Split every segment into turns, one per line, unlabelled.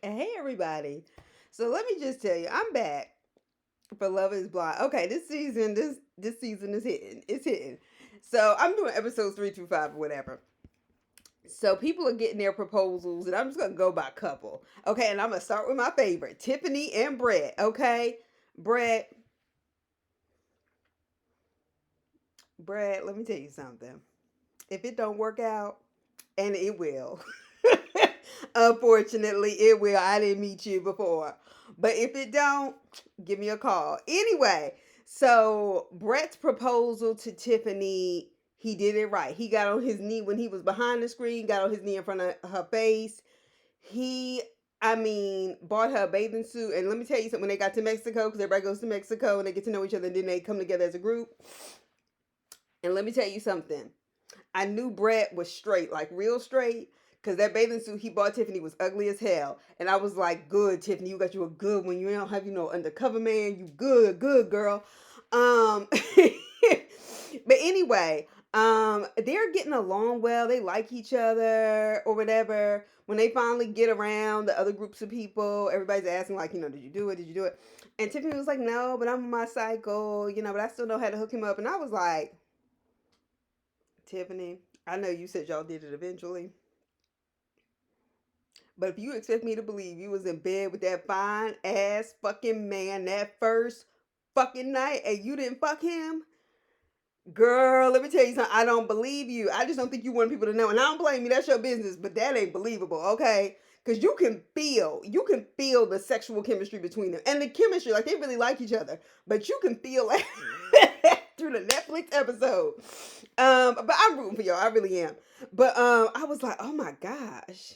Hey everybody. So let me just tell you, I'm back for Love is Blind. Okay, this season is hitting. It's hitting. So I'm doing episodes 3 through 5 or whatever. So people are getting their proposals, and I'm just gonna go by couple. Okay, and I'm gonna start with my favorite, Tiffany and Brett. Okay, Brett, Brett. Let me tell you something. If it don't work out, and it will. Unfortunately, it will. I didn't meet you before. But if it don't, give me a call. Anyway, so Brett's proposal to Tiffany, he did it right. He got on his knee when he was behind the screen, got on his knee in front of her face. He, bought her a bathing suit. And let me tell you something, when they got to Mexico, because everybody goes to Mexico and they get to know each other, and then they come together as a group. And let me tell you something. I knew Brett was straight, like real straight, because that bathing suit he bought Tiffany was ugly as hell. And I was like, good, Tiffany, you got you a good one. You don't have, undercover man. You good, good girl. But anyway, they're getting along well. They like each other or whatever. When they finally get around the other groups of people, everybody's asking, like, did you do it? Did you do it? And Tiffany was like, no, but I'm on my cycle, but I still know how to hook him up. And I was like, Tiffany, I know you said y'all did it eventually, but if you expect me to believe you was in bed with that fine ass fucking man that first fucking night and you didn't fuck him, girl, let me tell you something. I don't believe you. I just don't think you want people to know. And I don't blame you. That's your business, but that ain't believable, okay? Because you can feel the sexual chemistry between them. And the chemistry, like they really like each other. But you can feel it through the Netflix episode. But I'm rooting for y'all. I really am. But I was like, oh my gosh.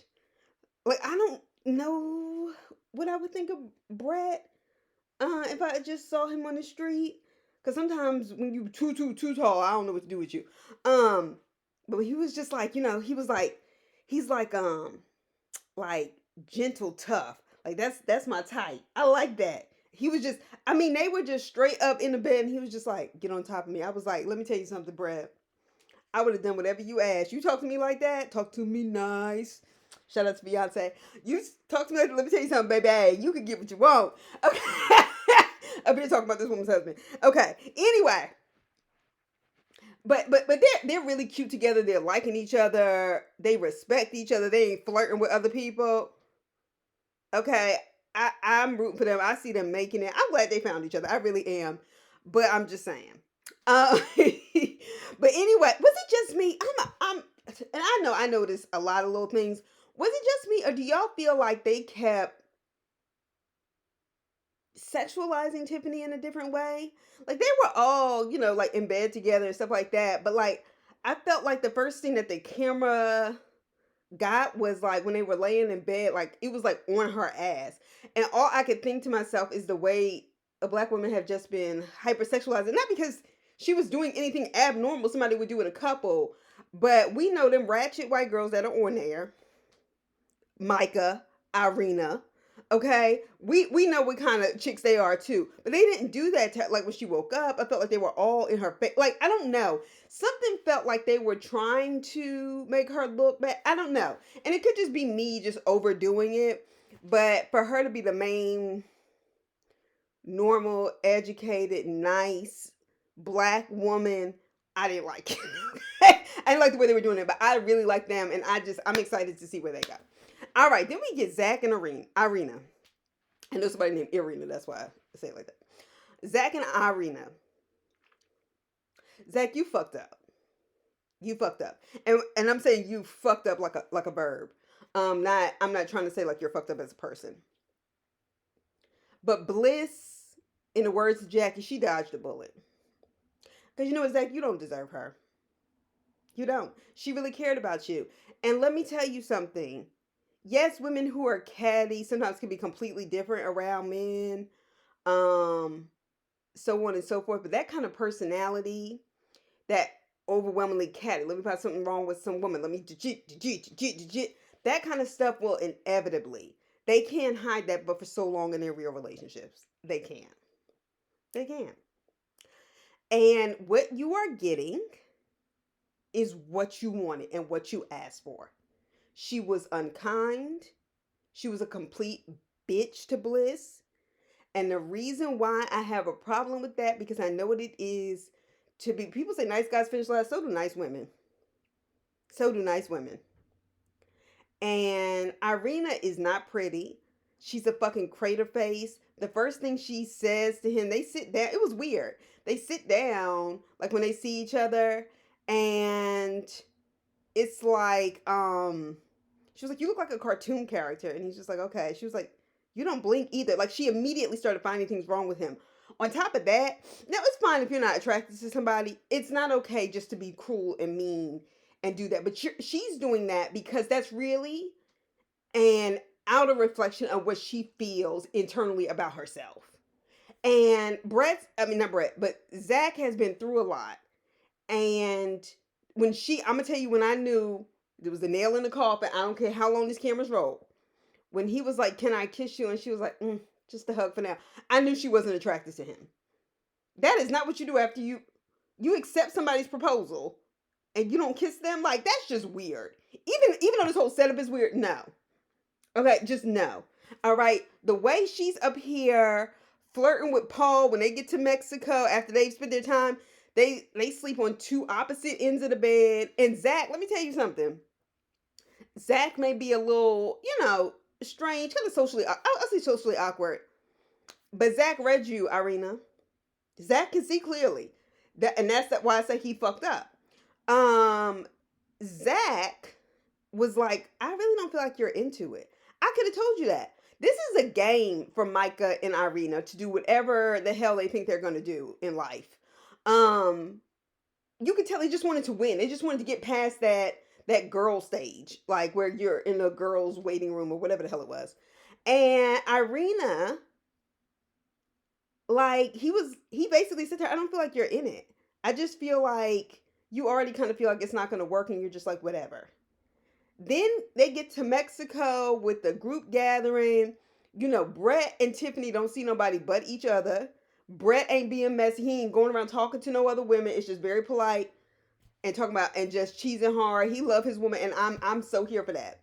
Like I don't know what I would think of Brett if I just saw him on the street. Cause sometimes when you too tall, I don't know what to do with you. Um, but he was just like, he was like, he's like gentle tough. Like that's my type. I like that. He was just, they were just straight up in the bed, and he was just like, get on top of me. I was like, let me tell you something, Brett. I would have done whatever you asked. You talk to me like that, talk to me nice. Shout out to Beyonce. You talk to me like, let me tell you something, baby. Hey, you can get what you want. Okay. I've been talking about this woman's husband. Okay. Anyway, but they're really cute together. They're liking each other. They respect each other. They ain't flirting with other people. Okay. I'm rooting for them. I see them making it. I'm glad they found each other. I really am. But I'm just saying. But anyway, was it just me? And I noticed a lot of little things. Was it just me, or do y'all feel like they kept sexualizing Tiffany in a different way? Like they were all, like in bed together and stuff like that. But like, I felt like the first thing that the camera got was like when they were laying in bed, like it was like on her ass, and all I could think to myself is the way a black woman have just been hypersexualized, and not because she was doing anything abnormal somebody would do in a couple, but we know them ratchet white girls that are on there, Micah, Irina. Okay, we know what kind of chicks they are too, but they didn't do that. Like when she woke up, I felt like they were all in her face. Like I don't know, something felt like they were trying to make her look bad. I don't know, and it could just be me just overdoing it. But for her to be the main, normal, educated, nice black woman, I didn't like it. I didn't like the way they were doing it, but I really like them, and I'm excited to see where they go. All right, then we get Zach and Irina. And there's somebody named Irina. That's why I say it like that. Zach and Irina. Zach, you fucked up. You fucked up. And I'm saying you fucked up like a verb. Not I'm not trying to say like you're fucked up as a person. But Bliss, in the words of Jackie, she dodged a bullet. Because you know what, Zach, you don't deserve her. You don't. She really cared about you. And let me tell you something. Yes, women who are catty sometimes can be completely different around men. Um, so on and so forth. But that kind of personality, that overwhelmingly catty, let me find something wrong with some woman. Let me that kind of stuff will inevitably. They can't hide that, but for so long in their real relationships, they can't. They can't. And what you are getting is what you wanted and what you asked for. She was unkind. She was a complete bitch to Bliss. And the reason why I have a problem with that, because I know what it is to be, people say nice guys finish last, so do nice women. So do nice women. And Irina is not pretty. She's a fucking crater face. The first thing she says to him, they sit down. It was weird. They sit down, like when they see each other, and it's like, she was like, "You look like a cartoon character," and he's just like, "Okay." She was like, "You don't blink either." Like, she immediately started finding things wrong with him. On top of that, now it's fine if you're not attracted to somebody. It's not okay just to be cruel and mean and do that. But she's doing that because that's really an outer reflection of what she feels internally about herself. And I mean, not Brett, but Zach has been through a lot. And I'm gonna tell you, when I knew there was a nail in the coffin, I don't care how long these cameras roll. When he was like, "Can I kiss you?" and she was like, "Just a hug for now," I knew she wasn't attracted to him. That is not what you do after you accept somebody's proposal and you don't kiss them. Like, that's just weird. Even though this whole setup is weird, no. Okay, just no. All right. The way she's up here flirting with Paul when they get to Mexico after they've spent their time, they sleep on two opposite ends of the bed. And Zach, let me tell you something. Zach may be a little, strange, kind of I'll say socially awkward. But Zach read you, Irina. Zach can see clearly. That's why I say he fucked up. Zach was like, "I really don't feel like you're into it." I could have told you that. This is a game for Micah and Irina to do whatever the hell they think they're going to do in life. You could tell they just wanted to win. They just wanted to get past that girl stage, like where you're in a girl's waiting room or whatever the hell it was. And Irina, like, he basically said to her, "I don't feel like you're in it. I just feel like you already kind of feel like it's not going to work, and you're just like, whatever." Then they get to Mexico with the group gathering. Brett and Tiffany don't see nobody but each other. Brett ain't being messy. He ain't going around talking to no other women. It's just very polite and talking about and just cheesing hard. He love his woman, and I'm so here for that.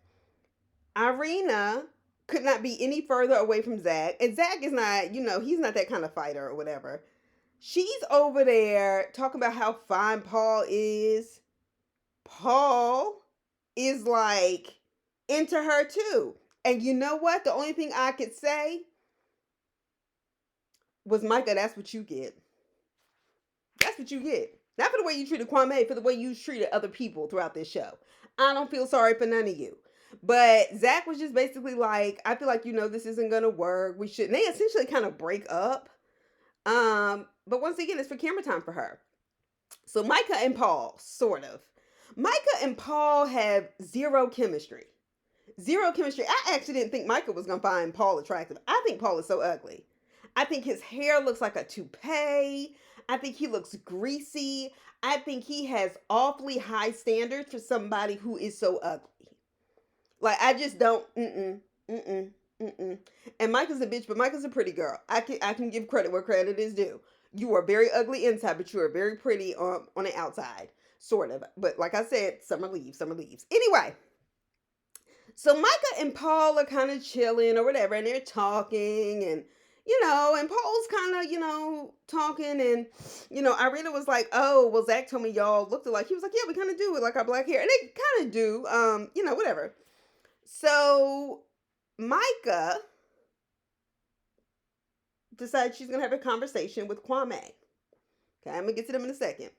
Irina could not be any further away from Zach, and Zach is not, he's not that kind of fighter or whatever. She's over there talking about how fine Paul is. Paul is like into her too. And you know what? The only thing I could say was, "Micah, that's what you get. That's what you get. Not for the way you treated Kwame, for the way you treated other people throughout this show. I don't feel sorry for none of you." But Zach was just basically like, "I feel like, this isn't going to work. We should." And they essentially kind of break up. But once again, it's for camera time for her. So Micah and Paul, sort of. Micah and Paul have zero chemistry. Zero chemistry. I actually didn't think Micah was going to find Paul attractive. I think Paul is so ugly. I think his hair looks like a toupee. I think he looks greasy. I think he has awfully high standards for somebody who is so ugly. Like, I just don't, And Micah's a bitch, but Micah's a pretty girl. I can give credit where credit is due. You are very ugly inside, but you are very pretty on the outside, sort of. But like I said, summer leaves. Anyway, so Micah and Paul are kind of chilling or whatever, and they're talking, and and Paul's kind of, talking, and, Irina was like, "Oh, well, Zach told me y'all looked alike." He was like, "Yeah, we kind of do with like our black hair." And they kind of do, whatever. So Micah decides she's going to have a conversation with Kwame. Okay, I'm going to get to them in a second.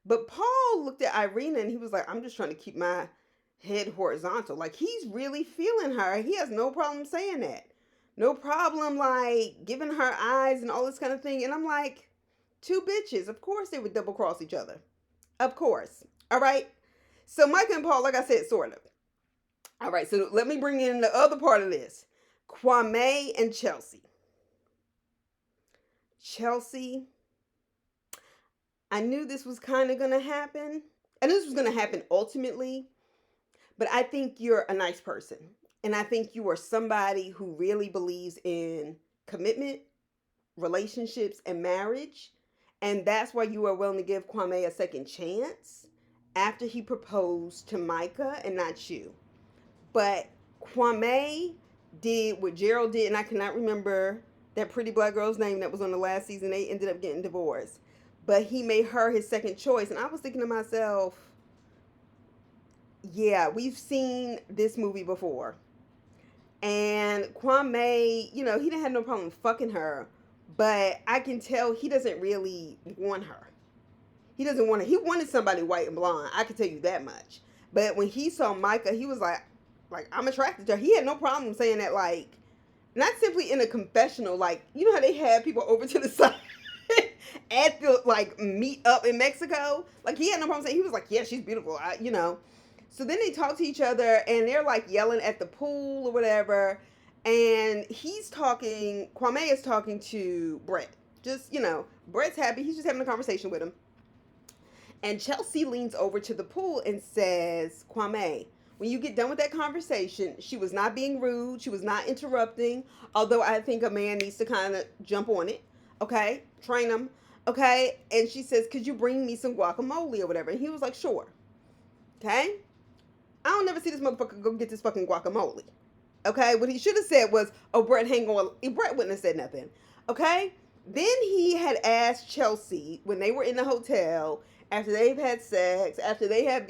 But Paul looked at Irina and he was like, "I'm just trying to keep my head horizontal." Like, he's really feeling her. He has no problem saying that. No problem, like, giving her eyes and all this kind of thing. And I'm like, two bitches. Of course they would double cross each other. Of course. All right. So Micah and Paul, like I said, sort of. All right. So let me bring in the other part of this. Kwame and Chelsea. Chelsea, I knew this was kind of going to happen. And this was going to happen ultimately. But I think you're a nice person. And I think you are somebody who really believes in commitment, relationships, and marriage. And that's why you are willing to give Kwame a second chance after he proposed to Micah and not you. But Kwame did what Gerald did, and I cannot remember that pretty black girl's name that was on the last season. They ended up getting divorced. But he made her his second choice. And I was thinking to myself, yeah, we've seen this movie before. And Kwame, he didn't have no problem fucking her. But I can tell he doesn't really want her. He doesn't want to. He wanted somebody white and blonde. I can tell you that much. But when he saw Micah, he was like I'm attracted to her. He had no problem saying that, like, not simply in a confessional. Like, you know how they had people over to the side at the like meet up in Mexico. Like he had no problem saying. He was like, yeah, she's beautiful. So then they talk to each other and they're like yelling at the pool or whatever. And Kwame is talking to Brett. Just, Brett's happy. He's just having a conversation with him. And Chelsea leans over to the pool and says, Kwame, when you get done with that conversation, she was not being rude. She was not interrupting. Although I think a man needs to kind of jump on it. Okay? Train him. Okay? And she says, could you bring me some guacamole or whatever? And he was like, sure. Okay? I don't never see this motherfucker go get this fucking guacamole. Okay? What he should have said was, oh, Brett, hang on. Brett wouldn't have said nothing. Okay? Then he had asked Chelsea when they were in the hotel, after they've had sex, after they have,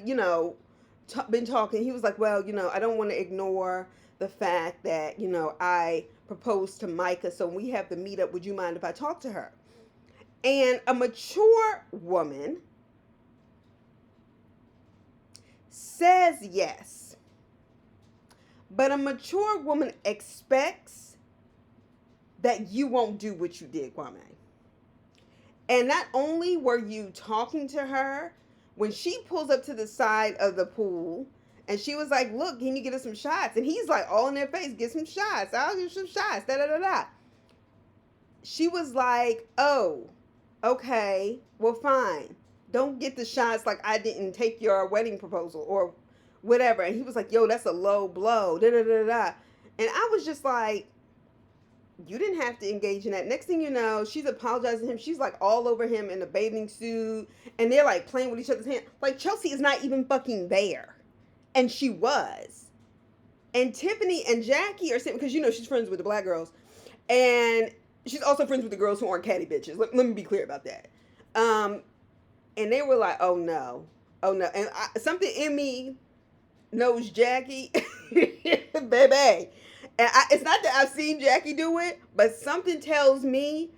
been talking, he was like, well, I don't want to ignore the fact that, I proposed to Micah, so when we have the meetup, would you mind if I talk to her? And a mature woman says yes. But a mature woman expects that you won't do what you did, Kwame. And not only were you talking to her, when she pulls up to the side of the pool and she was like, look, can you get us some shots? And he's like, all in their face, get some shots. I'll give some shots. Da da da da. She was like, oh, okay, well, fine. Don't get the shots like I didn't take your wedding proposal or whatever. And he was like, yo, that's a low blow. Da da da da. And I was just like, you didn't have to engage in that. Next thing you know, she's apologizing to him. She's like all over him in a bathing suit. And they're like playing with each other's hand. Like Chelsea is not even fucking there. And she was. And Tiffany and Jackie are sitting, because she's friends with the black girls. And she's also friends with the girls who aren't catty bitches. Let me be clear about that. And they were like, oh no. Oh no. And something in me knows Jackie. Baby. And it's not that I've seen Jackie do it, but something tells me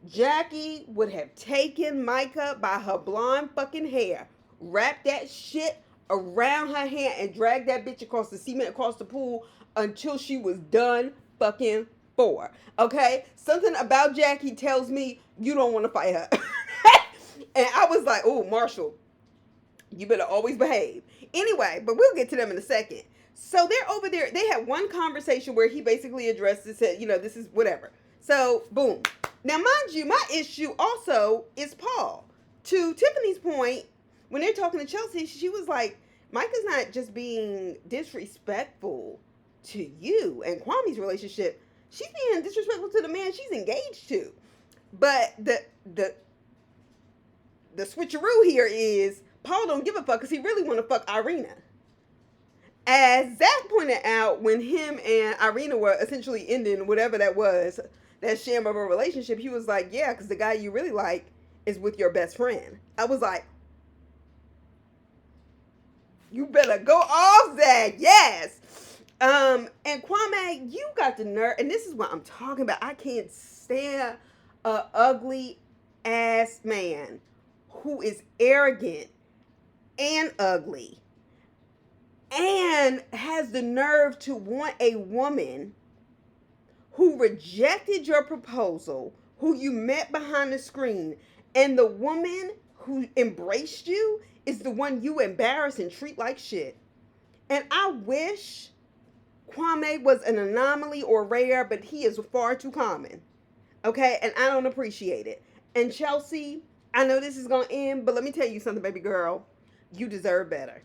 Jackie would have taken Micah by her blonde fucking hair, wrapped that shit around her hand, and dragged that bitch across the cement, across the pool, until she was done fucking for. Okay? Something about Jackie tells me you don't want to fight her. And I was like, oh, Marshall, you better always behave. Anyway, but we'll get to them in a second. So they're over there. They had one conversation where he basically addressed it, said, this is whatever. So, boom. Now, mind you, my issue also is Paul. To Tiffany's point, when they're talking to Chelsea, she was like, Micah's not just being disrespectful to you and Kwame's relationship. She's being disrespectful to the man she's engaged to. But the switcheroo here is Paul don't give a fuck because he really want to fuck Irina. As Zach pointed out, when him and Irina were essentially ending whatever that was, that sham of a relationship, he was like, yeah, because the guy you really like is with your best friend. I was like, you better go off, Zach. Yes. And Kwame, you got the nerve, and this is what I'm talking about. I can't stand a ugly ass man who is arrogant and ugly and has the nerve to want a woman who rejected your proposal, who you met behind the screen, and the woman who embraced you is the one you embarrass and treat like shit. And I wish Kwame was an anomaly or rare, but he is far too common. Okay? And I don't appreciate it. And Chelsea, I know this is going to end, but let me tell you something, baby girl. You deserve better.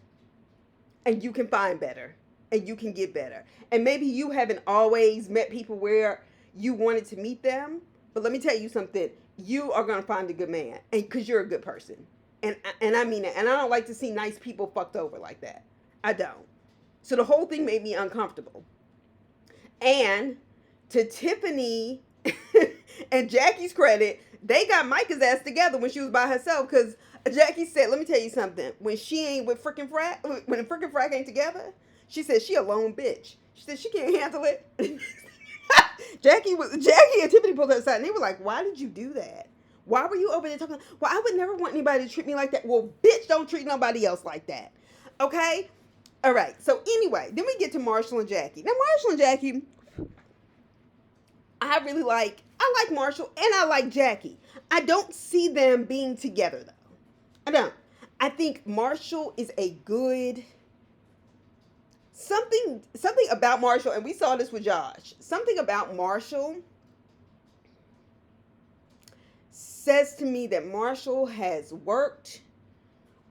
And you can find better. And you can get better. And maybe you haven't always met people where you wanted to meet them. But let me tell you something. You are going to find a good man. And because you're a good person. And I mean that. And I don't like to see nice people fucked over like that. I don't. So the whole thing made me uncomfortable. And to Tiffany and Jackie's credit, they got Micah's ass together when she was by herself. Because Jackie said, "Let me tell you something. When she ain't with freaking Frack, when the freaking Frack ain't together, she said she a lone bitch. She said she can't handle it." Jackie and Tiffany pulled her aside, and they were like, "Why did you do that? Why were you over there talking? Well, I would never want anybody to treat me like that. Well, bitch, don't treat nobody else like that. Okay." All right. So anyway, then we get to Marshall and Jackie. Now Marshall and Jackie, I like Marshall and I like Jackie. I don't see them being together though. I don't. I think Marshall is a good something about Marshall, and we saw this with Josh. Something about Marshall says to me that Marshall has worked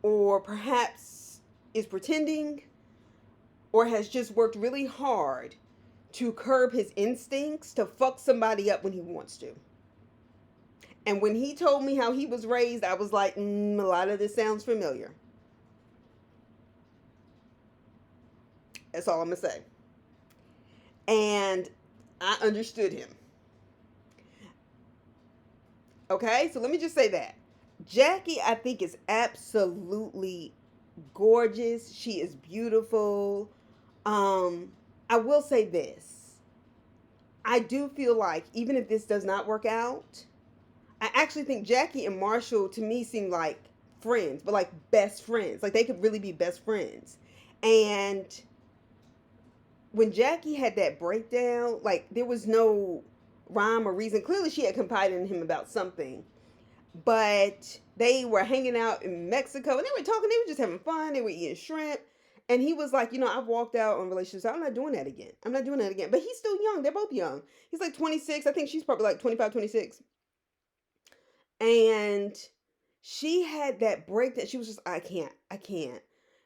or perhaps is pretending or has just worked really hard to curb his instincts to fuck somebody up when he wants to. And when he told me how he was raised, I was like, a lot of this sounds familiar. That's all I'm going to say. And I understood him. Okay, so let me just say that. Jackie, I think, is absolutely gorgeous. She is beautiful. I will say this. I do feel like even if this does not work out, I actually think Jackie and Marshall to me seem like friends, but like best friends. Like they could really be best friends. And when Jackie had that breakdown, like there was no rhyme or reason. Clearly she had confided in him about something. But they were hanging out in Mexico and they were talking, they were just having fun, they were eating shrimp. And he was like, I've walked out on relationships. I'm not doing that again. I'm not doing that again. But he's still young. They're both young. He's like 26. I think she's probably like 25, 26. And she had that break that she was just, I can't.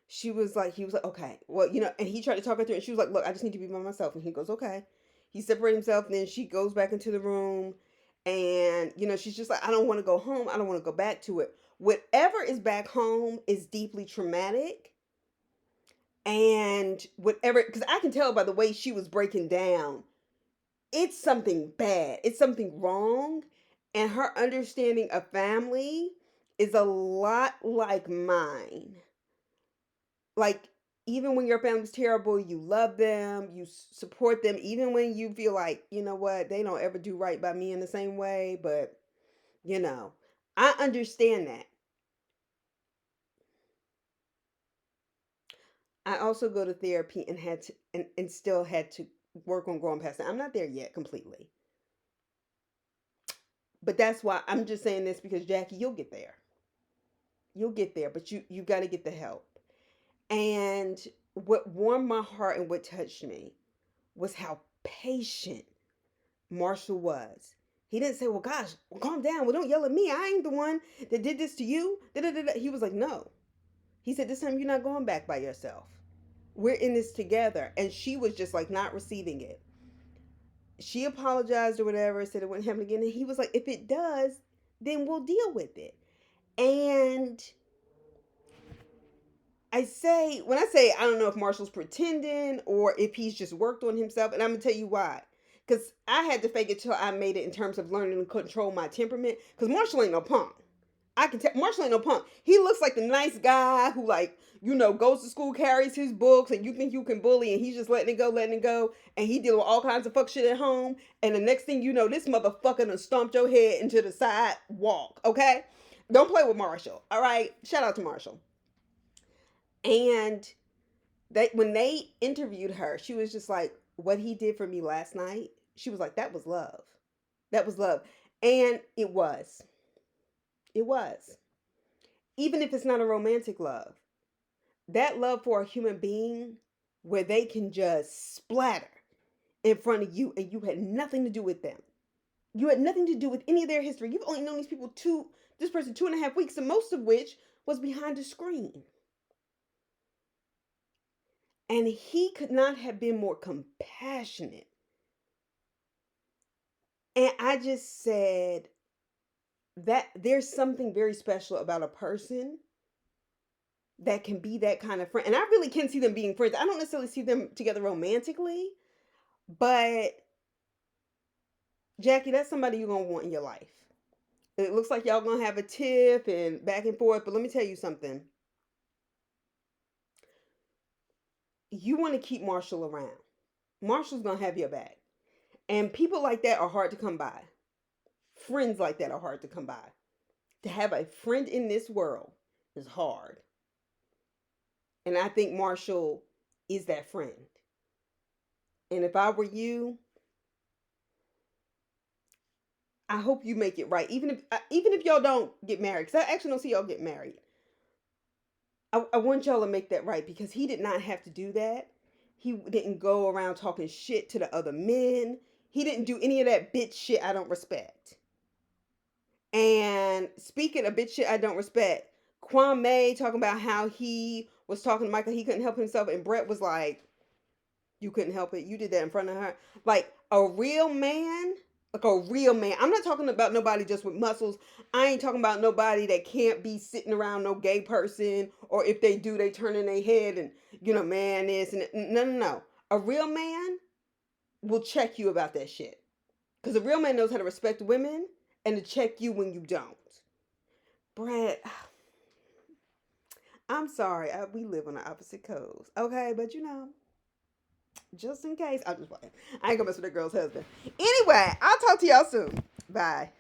He was like, okay, well, and he tried to talk her through it. And she was like, look, I just need to be by myself. And he goes, okay. He separated himself. And then she goes back into the room. And, she's just like, I don't want to go home. I don't want to go back to it. Whatever is back home is deeply traumatic. And whatever, because I can tell by the way she was breaking down, it's something bad. It's something wrong. And her understanding of family is a lot like mine. Like, even when your family's terrible, you love them, you support them, even when you feel like, you know what, they don't ever do right by me in the same way. But, I understand that. I also go to therapy and had to, and still had to work on growing past that. I'm not there yet completely. But that's why I'm just saying this because Jackie, you'll get there. You'll get there, but you got to get the help. And what warmed my heart and what touched me was how patient Marshall was. He didn't say, well, gosh, well, calm down. Well, don't yell at me. I ain't the one that did this to you. Da-da-da-da. He was like, no. He said, this time you're not going back by yourself. We're in this together. And she was just like not receiving it. She apologized or whatever, said it wouldn't happen again. And he was like, if it does, then we'll deal with it. And when I say, I don't know if Marshall's pretending or if he's just worked on himself, and I'm going to tell you why. Because I had to fake it till I made it in terms of learning to control my temperament. Because Marshall ain't no punk. I can tell Marshall ain't no punk. He looks like the nice guy who, like, goes to school, carries his books, and you think you can bully, and he's just letting it go. And he dealing with all kinds of fuck shit at home. And the next thing you know, this motherfucker done stomped your head into the sidewalk. Okay? Don't play with Marshall. All right? Shout out to Marshall. And when they interviewed her, she was just like, what he did for me last night, she was like, that was love. That was love. And it was. It was. Even if it's not a romantic love, that love for a human being where they can just splatter in front of you and you had nothing to do with them. You had nothing to do with any of their history. You've only known this person 2.5 weeks, and most of which was behind a screen. And he could not have been more compassionate. And I just said that there's something very special about a person that can be that kind of friend. And I really can see them being friends. I don't necessarily see them together romantically, But Jackie, that's somebody you're gonna want in your life. It looks like y'all gonna have a tiff and back and forth, but let me tell you something. You want to keep Marshall around. Marshall's gonna have your back. And people like that are hard to come by. Friends like that are hard to come by. To have a friend in this world is hard. And I think Marshall is that friend. And if I were you, I hope you make it right. Even if y'all don't get married, because I actually don't see y'all get married. I want y'all to make that right because he did not have to do that. He didn't go around talking shit to the other men. He didn't do any of that bitch shit I don't respect. And speaking of bitch shit I don't respect, Kwame talking about how he was talking to Michael, he couldn't help himself, and Brett was like, you couldn't help it. You did that in front of her. Like a real man, like a real man. I'm not talking about nobody just with muscles. I ain't talking about nobody that can't be sitting around no gay person, or if they do, they turn in their head and, man, this and no, no, no. A real man will check you about that shit. Because a real man knows how to respect women and to check you when you don't. Brett, I'm sorry. We live on the opposite coast. Okay, but just in case. I'm just playing. I ain't gonna mess with that girl's husband. Anyway, I'll talk to y'all soon. Bye.